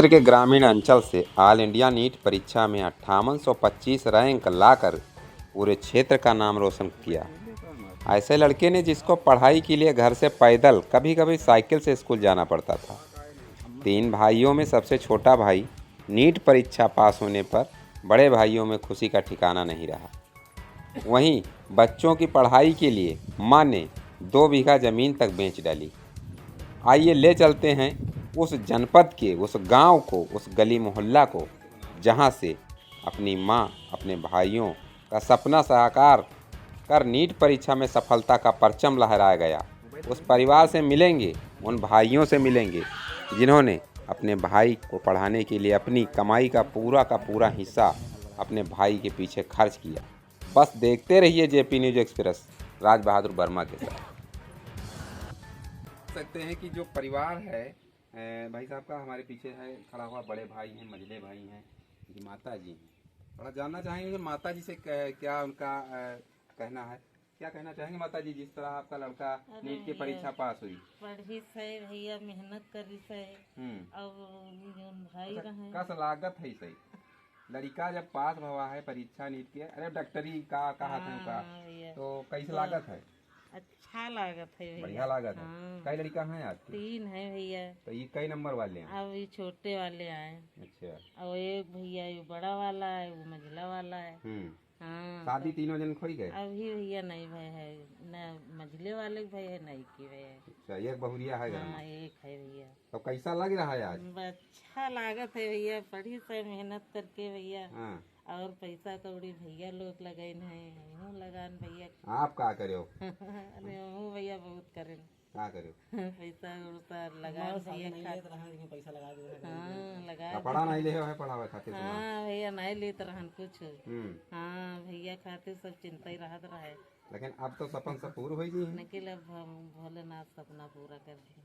क्षेत्र के ग्रामीण अंचल से ऑल इंडिया नीट परीक्षा में 5825 रैंक लाकर पूरे क्षेत्र का नाम रोशन किया। ऐसे लड़के ने जिसको पढ़ाई के लिए घर से पैदल कभी कभी साइकिल से स्कूल जाना पड़ता था। 3 भाइयों में सबसे छोटा भाई नीट परीक्षा पास होने पर बड़े भाइयों में खुशी का ठिकाना नहीं रहा। वहीं बच्चों की पढ़ाई के लिए मां ने 2 बीघा ज़मीन तक बेच डाली। आइए ले चलते हैं उस जनपद के, उस गांव को, उस गली मोहल्ला को जहां से अपनी मां अपने भाइयों का सपना साकार कर नीट परीक्षा में सफलता का परचम लहराया गया। उस परिवार से मिलेंगे, उन भाइयों से मिलेंगे जिन्होंने अपने भाई को पढ़ाने के लिए अपनी कमाई का पूरा हिस्सा अपने भाई के पीछे खर्च किया। बस देखते रहिए JP news express Raj Bahadur Verma के साथ। सकते हैं कि जो परिवार है भाई साहब का हमारे पीछे है खड़ा हुआ, बड़े भाई हैं, मझले भाई हैं, कि माता जी हैं। थोड़ा जानना चाहेंगे माता जी से क्या उनका कहना है, क्या कहना चाहेंगे माता जी, जिस तरह आपका लड़का नीट की परीक्षा पास हुई? पढ़ी से भैया, मेहनत करी से और भाई रहे का लागत है सही लड़का जब पास हुआ है परीक्षा नीट की, अरे डॉक्टरी का कहा था उनका, तो कैसे लागत है? अच्छा लागत है भैया, बढ़िया लागत है। कई लड़का हैं आपके? 3 है भैया। तो ये कई नंबर वाले हैं? अब ये छोटे वाले आए। अच्छा। और एक भैया ये बड़ा वाला है, वो मझला वाला है। हाँ, शादी तीनों जन खोई गए? अभी भैया नहीं भाई है, न मझले वाले भाई है, नहीं की भाई है। अच्छा, एक बहुरिया है घर में? हाँ, एक है भैया। तो कैसा लग रहा है आज? अच्छा लागत है भैया, पढ़ी से मेहनत करके भैया। हाँ। और पैसा कौड़ी भैया लोग लगाइन है, हूँ लगान भैया। आप का करे हो? अरे हूँ भैया बहुत करें। क्या करे? पैसा उड़सा लगा भैया, पैसा लगा दे। हाँ लगा पढ़ा नहीं ले है पढ़ावे खातिर? हाँ भैया नहीं लेते रहन कुछ। हाँ भैया खातिर सब चिंता ही रहत रहे, लेकिन अब तो सपन सब पूरा हो गई है। निकल अब भोलेनाथ सपना पूरा कर दिए।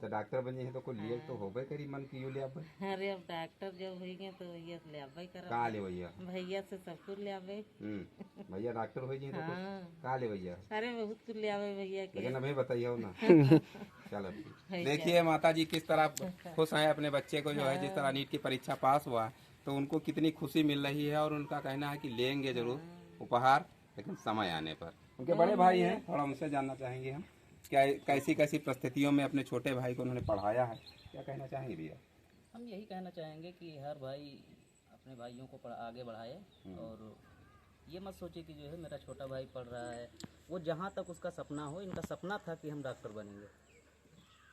तो डॉक्टर बने हैं तो कोई लिए तो होबे करी मन की ले अब? अरे अब डॉक्टर जब हो गए तो भैया ले आबे कर। का ले भैया? भैया से सब कुछ ले आबे। भैया डॉक्टर हो गए तो का ले भैया? अरे बहुत कुछ ले आबे भैया के, लेकिन अभी बताइए ना। चलो देखिए माता जी किस तरह खुश हैं अपने बच्चे को, जो है जिस तरह नीट की परीक्षा पास हुआ तो उनको कितनी खुशी मिल रही है, और उनका कहना है कि लेंगे जरूर उपहार, लेकिन समय आने पर। उनके बड़े भाई हैं, थोड़ा उनसे जानना चाहेंगे हम, क्या कैसी कैसी परिस्थितियों में अपने छोटे भाई को उन्होंने पढ़ाया है, क्या कहना चाहेंगे भैया? हम यही कहना चाहेंगे कि हर भाई अपने भाइयों को आगे बढ़ाए, और ये मत सोचे कि जो है मेरा छोटा भाई पढ़ रहा है, वो जहाँ तक उसका सपना हो। इनका सपना था कि हम डॉक्टर बनेंगे।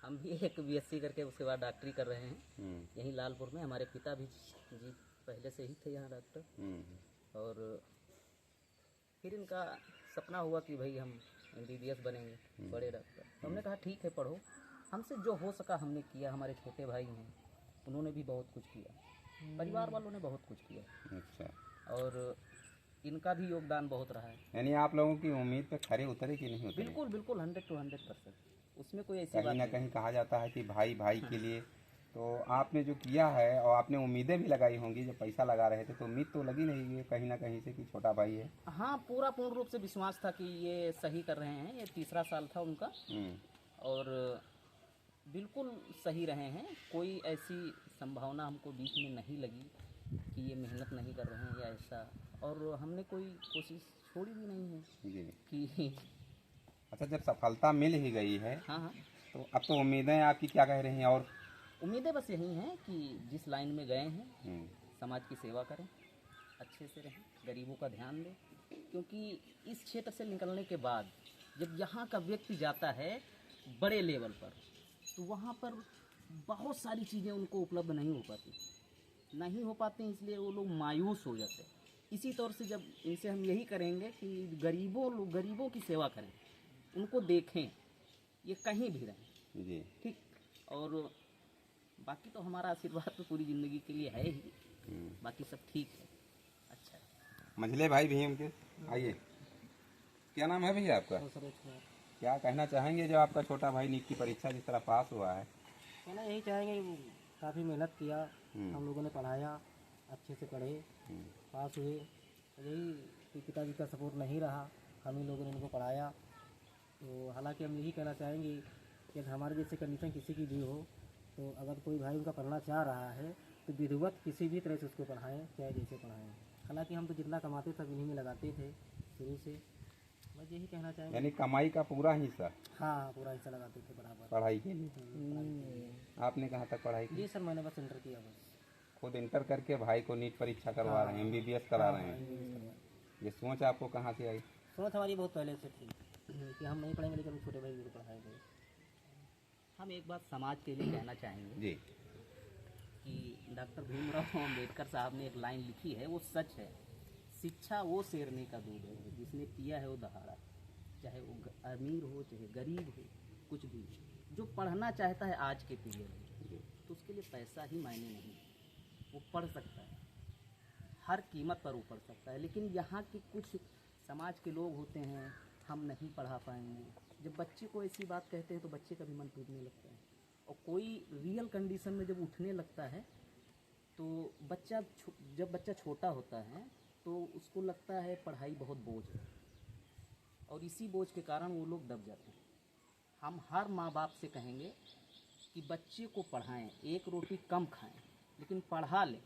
हम भी एक बीएससी करके उसके बाद डॉक्टरी कर रहे हैं यहीं लालपुर में। हमारे पिता भी जी पहले से ही थे यहाँ डॉक्टर, और फिर इनका सपना हुआ कि भाई हम एमबीबीएस बनेंगे, बड़े डॉक्टर। तो हमने कहा ठीक है पढ़ो, हमसे जो हो सका हमने किया। हमारे छोटे भाई हैं, उन्होंने भी बहुत कुछ किया, परिवार वालों ने बहुत कुछ किया। अच्छा। और इनका भी योगदान बहुत रहा है। यानी आप लोगों की उम्मीद पे खरे उतरे कि नहीं उतरे? बिल्कुल बिल्कुल 100 to 100%। उसमें कोई ऐसी बात कहीं ना नहीं। कहीं कहा जाता है कि भाई भाई के लिए, तो आपने जो किया है और आपने उम्मीदें भी लगाई होंगी, जब पैसा लगा रहे थे तो उम्मीद तो लगी नहीं है कहीं ना कहीं से कि छोटा भाई है? हाँ, पूर्ण रूप से विश्वास था कि ये सही कर रहे हैं। ये तीसरा साल था उनका, और बिल्कुल सही रहे हैं। कोई ऐसी संभावना हमको बीच में नहीं लगी कि ये मेहनत नहीं कर रहे हैं या ऐसा, और हमने कोई कोशिश छोड़ी भी नहीं है जी कि अच्छा, जब सफलता मिल ही गई है, हाँ, तो अब तो उम्मीदें आपकी क्या कह रही हैं? और उम्मीदें बस यही हैं कि जिस लाइन में गए हैं समाज की सेवा करें, अच्छे से रहें, गरीबों का ध्यान दें। क्योंकि इस क्षेत्र से निकलने के बाद जब यहाँ का व्यक्ति जाता है बड़े लेवल पर, तो वहाँ पर बहुत सारी चीज़ें उनको उपलब्ध नहीं हो पाती, इसलिए वो लोग मायूस हो जाते हैं। इसी तौर से जब इनसे हम यही करेंगे कि गरीबों की सेवा करें, उनको देखें, ये कहीं भी रहें जी ठीक। और बाकी तो हमारा आशीर्वाद तो पूरी ज़िंदगी के लिए है ही, बाकी सब ठीक है। अच्छा, मझले भाई भी हैं उनके, आइए। क्या नाम है भैया आपका? क्या कहना चाहेंगे जो आपका छोटा भाई नीट की परीक्षा जिस तरह पास हुआ है? कहना यही चाहेंगे, काफ़ी मेहनत किया, हम लोगों ने पढ़ाया, अच्छे से पढ़े, पास हुए। यही कि पिताजी का सपोर्ट नहीं रहा, हम ही लोगों ने इनको पढ़ाया। तो हालांकि हम यही कहना चाहेंगे कि हमारे जैसे कंडीशन किसी की भी हो, तो अगर कोई भाई उनका पढ़ना चाह रहा है तो विधिवत किसी भी तरह से उसको पढ़ाएं, चाहे जैसे पढ़ाएं। हालांकि हम तो जितना कमाते सब इन्हीं में लगाते थे शुरू से। बस यही कहना चाहेंगे। यानी कमाई का पूरा हिस्सा हाँ, पूरा हिस्सा लगाते थे बराबर। पढ़ाई के लिए। आपने कहाँ तक पढ़ाई की? जी सर, मैंने बस इंटर किया बस। खुद इंटर करके भाई को नीट परीक्षा करवा रहे हैं, MBBS करा रहे हैं। ये सोच आपको कहाँ से आई? सोच हमारी बहुत पहले से थी कि हम नहीं पढ़ेंगे लेकिन छोटे भाई को पढ़ाएंगे। हम एक बात समाज के लिए कहना चाहेंगे जी। कि डॉक्टर भीमराव अम्बेडकर साहब ने एक लाइन लिखी है, वो सच है। शिक्षा वो शेरनी का दूध है जिसने पिया है वो दहाड़ा। चाहे वो अमीर हो चाहे गरीब हो, कुछ भी जो पढ़ना चाहता है आज के पीरियड में, तो उसके लिए पैसा ही मायने नहीं। वो पढ़ सकता है, हर कीमत पर वो पढ़ सकता है। लेकिन यहाँ के कुछ समाज के लोग होते हैं, हम नहीं पढ़ा पाएंगे। जब बच्चे को ऐसी बात कहते हैं तो बच्चे का भी मन टूटने लगता है। और कोई रियल कंडीशन में जब उठने लगता है तो जब बच्चा छोटा होता है तो उसको लगता है पढ़ाई बहुत बोझ है, और इसी बोझ के कारण वो लोग दब जाते हैं। हम हर माँ बाप से कहेंगे कि बच्चे को पढ़ाएं, एक रोटी कम खाएं लेकिन पढ़ा लें।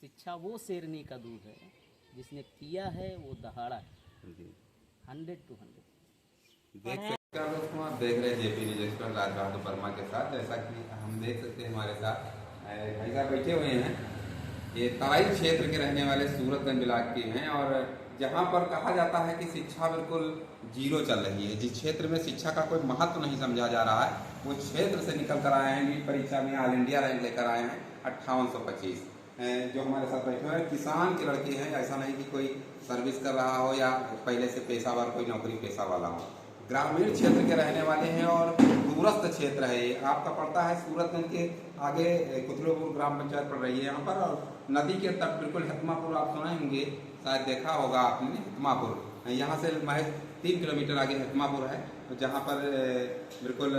शिक्षा वो शेरनी का दूध है जिसने पिया है वो दहाड़ा है। 100 to 100। देख सकते हैं दोस्तों, आप देख रहे हैं JP news express Raj Bahadur Verma के साथ। जैसा कि हम देख सकते हैं हमारे साथ भाई साहब बैठे हुए हैं। ये तराई क्षेत्र के रहने वाले सूरतगंज ब्लॉक के हैं, और जहाँ पर कहा जाता है कि शिक्षा बिल्कुल जीरो चल रही है। जिस क्षेत्र में शिक्षा का कोई महत्व नहीं समझा जा रहा है, वो क्षेत्र से निकल कर आए हैं। नीट परीक्षा में ऑल इंडिया रैंक लेकर आए हैं 5825। जो हमारे साथ बैठे हुए हैं किसान के लड़के हैं। ऐसा नहीं कि कोई सर्विस कर रहा हो या पहले से पेशावर कोई नौकरी पेशा वाला हो। ग्रामीण क्षेत्र के रहने वाले हैं और दूरस्थ क्षेत्र है। ये आपका पड़ता है सूरतगंज के आगे कुतलुपुर ग्राम पंचायत पड़ रही है यहाँ पर, और नदी के तट बिल्कुल हतमापुर आप सुने होंगे, शायद देखा होगा आपने हतमापुर। यहाँ से महज 3 किलोमीटर आगे हतमापुर है, जहाँ पर बिल्कुल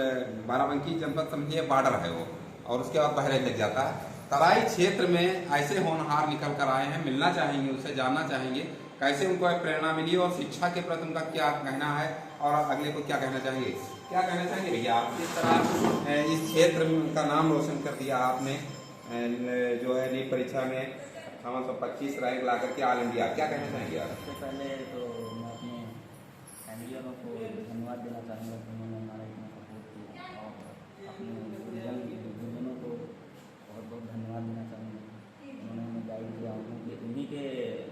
बाराबंकी जनपद समझिए बॉर्डर है वो, और उसके बाद बहराइच लग जाता है। तराई क्षेत्र में ऐसे होनहार निकल कर आए हैं, मिलना चाहेंगे उनसे, जानना चाहेंगे कैसे उनको प्रेरणा मिली और शिक्षा के प्रति उनका क्या कहना है, और अगले को क्या कहना चाहेंगे। क्या कहना चाहेंगे भैया आप? किस तरह इस क्षेत्र का नाम रोशन कर दिया आपने, जो है नीट परीक्षा में 5825 रैंक ला करके ऑल इंडिया, क्या कहना चाहेंगे आप? सबसे पहले तो मैं अपने फैमिली वालों को धन्यवाद देना चाहूँगा कि उन्होंने हमारा इतना सपोर्ट किया, और अपने गुरुजनों को बहुत बहुत धन्यवाद देना चाहूँगा। उन्होंने हमें गाइड किया, उन्हीं के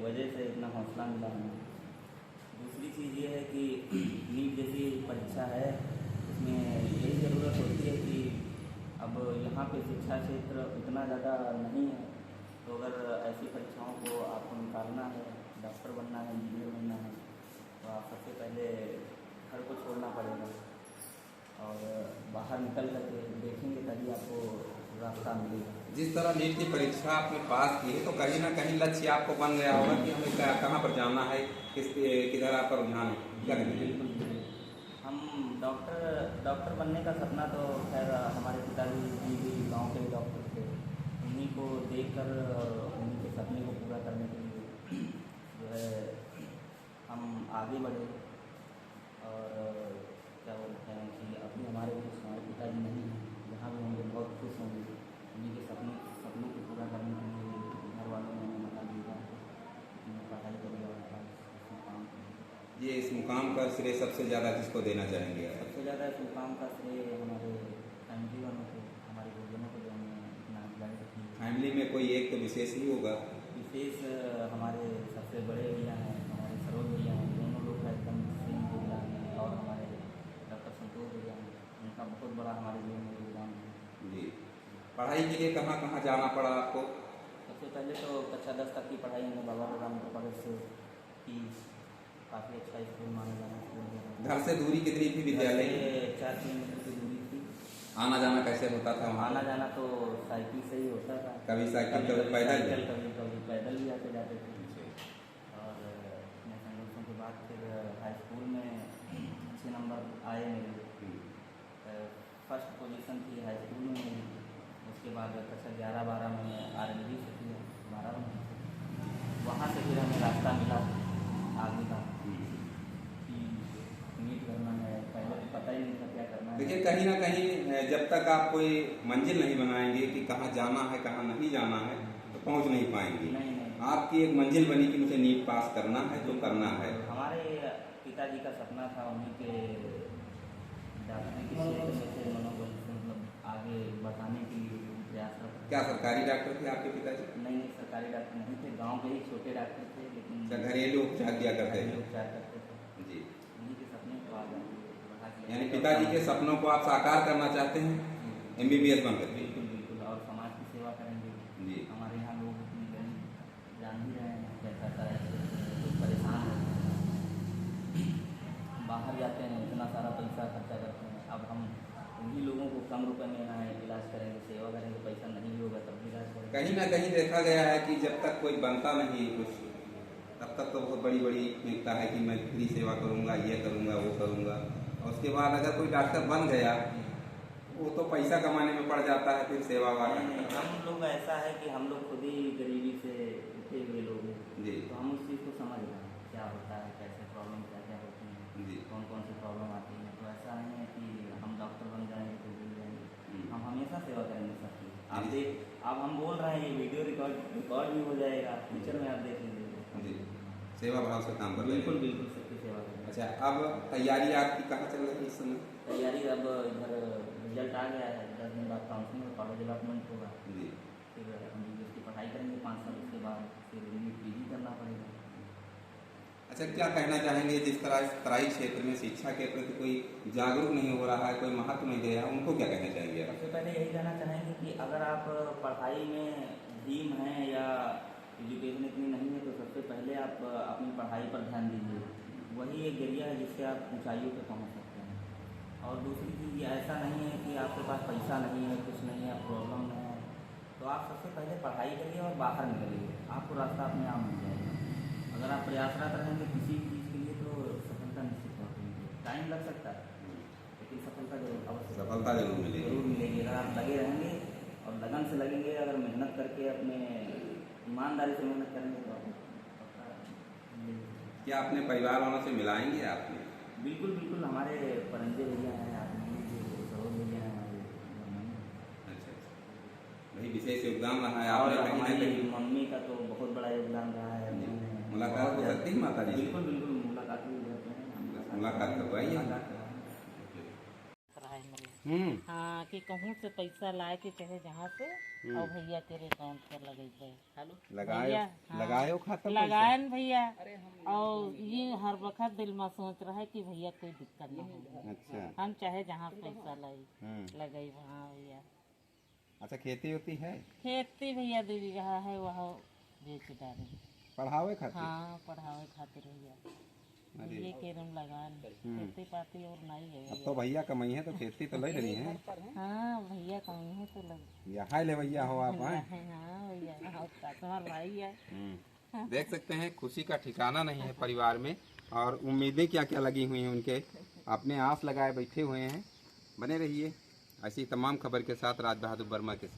वजह से इतना हौसला मिला हमें। दूसरी चीज़ ये है कि नीट जैसी परीक्षा है, इसमें यही ज़रूरत होती है कि अब यहाँ पे शिक्षा क्षेत्र इतना ज़्यादा नहीं है, तो अगर ऐसी परीक्षाओं को आपको निकालना है, डॉक्टर बनना है, इंजीनियर बनना है, तो आप सबसे पहले घर को छोड़ना पड़ेगा और बाहर निकल करके देखेंगे, तभी आपको रास्ता मिलेगा। जिस तरह नीट की परीक्षा आपने पास की है, तो कहीं ना कहीं लक्ष्य आपको बन गया होगा कि हमें कहाँ पर जाना है, किधर आपका रुझान है, क्या कहेंगे? हम डॉक्टर बनने का सपना तो खैर हमारे पिताजी भी गांव के डॉक्टर थे, उन्हीं को देखकर और उन्हीं के सपने को पूरा करने के लिए जो है हम आगे बढ़े। और क्या बोलते हैं कि अभी हमारे पिताजी नहीं हैं, जहाँ भी होंगे बहुत खुश होंगे। उन्हीं के सपनों को पूरा करने के लिए घर वालों ने मना दिया, पढ़ाई करिए और काम करिए। ये इस मुकाम का श्रेय सबसे ज़्यादा किसको देना चाहेंगे? सबसे ज़्यादा इस मुकाम का श्रेय हमारे फैमिली वालों को, हमारे गुरुजनों को, जो हमें इतना गाइड की। फैमिली में कोई एक तो विशेष ही होगा। विशेष हमारे सबसे बड़े भैया हैं, हमारे सरोज भैया हैं, दोनों लोग का एकदम सेम भैया हैं, और हमारे डॉक्टर संतोष भैया हैं, उनका बहुत बड़ा हमारे जीवन में योगदान है। जी। पढ़ाई के लिए कहाँ कहाँ जाना पड़ा आपको? सबसे पहले तो कक्षा 10 तक की पढ़ाई हमने बाबा राम कॉलेज से की। काफ़ी अच्छा स्कूल माना जाना स्कूल। घर से दूरी कितनी थी विद्यालय? 4 किलोमीटर की दूरी थी। आना जाना कैसे होता था वहाँ? आना जाना तो साइकिल से ही होता था, कभी साइकिल कभी पैदल? कभी पैदल भी आते जाते थे। और अपने संघर्षों के बाद फिर हाई स्कूल में अच्छे नंबर आए मेरे, फर्स्ट पोजीशन थी हाई स्कूल में मेरी। उसके बाद कक्षा 11-12 में RLB से किया 12 में, वहाँ से फिर हमें रास्ता मिला आगे का कि नीट करना है। पहले तो पता ही नहीं था क्या करना है। देखिए कहीं ना कहीं जब तक आप कोई मंजिल नहीं बनाएंगे कि कहाँ जाना है कहाँ नहीं जाना है तो पहुंच नहीं पाएंगे। नहीं आपकी एक मंजिल बनी कि मुझे नीट पास करना है तो करना है। हमारे पिताजी का सपना था उन्हीं के डॉक्टरी की क्षेत्र में से मनोबल से मतलब आगे बढ़ाने के लिए प्रयास करते। क्या सरकारी डॉक्टर थे आपके पिताजी? नहीं सरकारी डॉक्टर नहीं थे, गांव के ही छोटे डॉक्टर थे, लेकिन घरेलू उपचार किया करते घरेलू थे। उपचार करते थे जी, उन्हीं के सपने को आगे बढ़ा के यानी पिताजी के सपनों को आप साकार करना चाहते हैं MBBS बनकर। बिल्कुल बिल्कुल, और समाज की सेवा करेंगे। जी, हमारे यहाँ लोग इतनी गरीब जान ही रहे हैं कैसा तरह से परेशान है, बाहर जाते हैं इतना सारा पैसा खर्चा करते हैं। अब हम उन्हीं लोगों को कम रुपए में यहाँ इलाज करेंगे, सेवा करेंगे, पैसा नहीं होगा तब भी इलाज करेंगे। कहीं ना कहीं देखा गया है कि जब तक कोई बनता नहीं कुछ तब तक तो बहुत बड़ी बड़ी मिलता है कि मैं फ्री सेवा करूँगा, ये करूँगा, वो करूँगा, और उसके बाद अगर कोई डॉक्टर बन गया वो तो पैसा कमाने में पड़ जाता है, फिर सेवा वाला। हम लोग ऐसा है कि हम लोग खुद ही गरीबी से उठे हुए लोग हैं, जी तो हम उस चीज़ को समझ रहे हैं क्या होता है, कैसे प्रॉब्लम क्या क्या होती हैं, जी, कौन कौन सी प्रॉब्लम आती है। तो ऐसा नहीं है कि हम डॉक्टर बन जाएंगे तो भूल जाएंगे, हम हमेशा सेवा करेंगे सबकी। आप देख, अब हम बोल रहे हैं ये वीडियो रिकॉर्ड भी हो जाएगा, फ्यूचर में आप देख लीजिएगा। जी, सेवा भाव से काम कर बिल्कुल लेंगे। बिल्कुल सबकी सेवा करेंगे। अच्छा, अब तैयारी आपकी कहाँ चल रही है इस समय? तैयारी अब इधर रिजल्ट आ गया है, 10 दिन बाद काउंसलिंग और कॉलेज अलॉटमेंट होगा, जी, फिर हम की पढ़ाई करेंगे 5 साल, उसके बाद फिर PG करना पड़ेगा। अच्छा, क्या कहना चाहेंगे जिस तरह इस तराई क्षेत्र में शिक्षा के प्रति कोई जागरूक नहीं हो रहा है, कोई महत्व नहीं दे रहा, उनको क्या कहना चाहेंगे आप? सबसे पहले यही कहना चाहेंगे कि अगर आप पढ़ाई में धीम हैं या एजुकेशन इतनी नहीं है तो सबसे पहले आप अपनी पढ़ाई पर ध्यान दीजिए, वही एक जरिया है जिससे आप ऊंचाइयों पे पहुंच सकते हैं। और दूसरी चीज़ ये ऐसा नहीं है कि आपके पास पैसा नहीं है, कुछ नहीं है, प्रॉब्लम नहीं है, तो आप सबसे पहले पढ़ाई करिए और बाहर निकलिए, आपको रास्ता अपने आप मिल जाएगा। अगर आप प्रयासरत रहेंगे किसी भी चीज़ के लिए तो सफलता निश्चित पहुँचेंगे। टाइम लग सकता है लेकिन सफलता जरूर अवश्य सफलता जरूर मिलेगी। जरूर मिलेगी। अगर आप लगे रहेंगे और लगन से लगेंगे, अगर मेहनत करके अपने ईमानदारी से मेहनत करेंगे तो आपको पक्का मिलेगी। क्या अपने परिवार वालों से मिलाएंगे आपने? बिल्कुल बिल्कुल, हमारे परंजे भैया हैं, आदमी सरोज भैया हैं हमारे घर में। अच्छा, वही विशेष योगदान रहा है और आपने कहीं ना हमारी कहीं। मम्मी का तो बहुत बड़ा योगदान रहा है। मुलाकात हो सकती है माता जी से? बिल्कुल बिल्कुल, मुलाकात भी हो जाती है। मुलाकात करवाइए। प्राइमरी हाँ कि कहूँ से पैसा लाए के चाहे जहाँ से और भैया तेरे अकाउंट पर लगे हेलो लगायो हाँ, लगायो खाता लगाए न भैया। और ये हर वक्त दिल में सोच रहा है कि भैया कोई दिक्कत ना हो, अच्छा, हम चाहे जहाँ पैसा लाई लगे वहाँ भैया। अच्छा, खेती होती है? खेती भैया 2 बीघा है, वह बेच डाले। पढ़ावे खातिर? हाँ पढ़ावे खातिर भैया ये केरम लगान खेती पाती और नहीं है अब तो भैया कमाई है तो खेती तो लग रही है। हाँ भैया कमाई है तो लग यहाँ ले भैया हो आप हैं? हाँ भैया और कस्टमर भाई है। देख सकते हैं खुशी का ठिकाना नहीं है परिवार में, और उम्मीदें क्या क्या लगी हुई हैं उनके, अपने आस लगाए बैठे हुए हैं। बने रहिए ऐसी तमाम खबर के साथ राज बहादुर वर्मा के साथ।